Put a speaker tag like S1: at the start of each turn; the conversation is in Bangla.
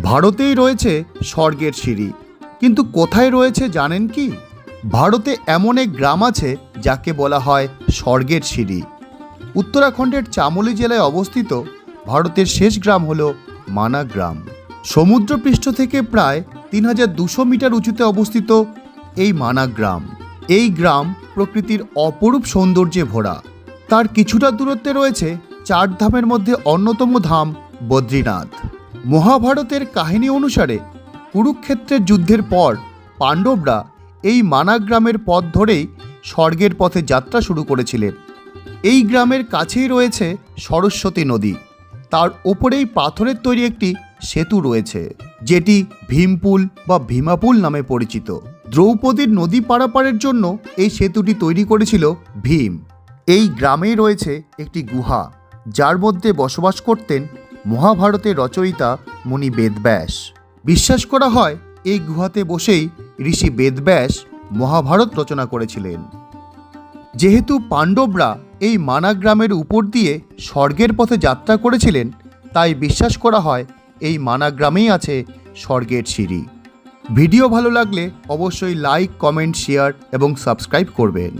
S1: ভারতেই রয়েছে স্বর্গের সিঁড়ি, কিন্তু কোথায় রয়েছে জানেন কি? ভারতে এমন এক গ্রাম আছে যাকে বলা হয় স্বর্গের সিঁড়ি। উত্তরাখণ্ডের চামোলি জেলায় অবস্থিত ভারতের শেষ গ্রাম হল মানা গ্রাম। সমুদ্রপৃষ্ঠ থেকে প্রায় 3200 মিটার উঁচুতে অবস্থিত এই মানা গ্রাম। এই গ্রাম প্রকৃতির অপরূপ সৌন্দর্যে ভরা। তার কিছুটা দূরত্বে রয়েছে 4 ধামের মধ্যে অন্যতম ধাম বদ্রীনাথ। মহাভারতের কাহিনী অনুসারে কুরুক্ষেত্রের যুদ্ধের পর পাণ্ডবরা এই মানা গ্রামের পথ ধরেই স্বর্গের পথে যাত্রা শুরু করেছিলেন। এই গ্রামের কাছেই রয়েছে সরস্বতী নদী। তার ওপরেই পাথরের তৈরি একটি সেতু রয়েছে, যেটি ভীমপুল বা ভীমাপুল নামে পরিচিত। দ্রৌপদীর নদী পারাপারের জন্য এই সেতুটি তৈরি করেছিল ভীম। এই গ্রামেই রয়েছে একটি গুহা, যার মধ্যে বসবাস করতেন মহাভারতের রচয়িতা মুনি বেদব্যাস। বিশ্বাস করা হয় এই গুহাতে বসেই ঋষি বেদব্যাস মহাভারত রচনা করেছিলেন। যেহেতু পাণ্ডবরা এই মানা গ্রামের উপর দিয়ে স্বর্গের পথে যাত্রা করেছিলেন, তাই বিশ্বাস করা হয় এই মানা গ্রামেই আছে স্বর্গের সিঁড়ি। ভিডিও ভালো লাগলে অবশ্যই লাইক, কমেন্ট, শেয়ার এবং সাবস্ক্রাইব করবেন।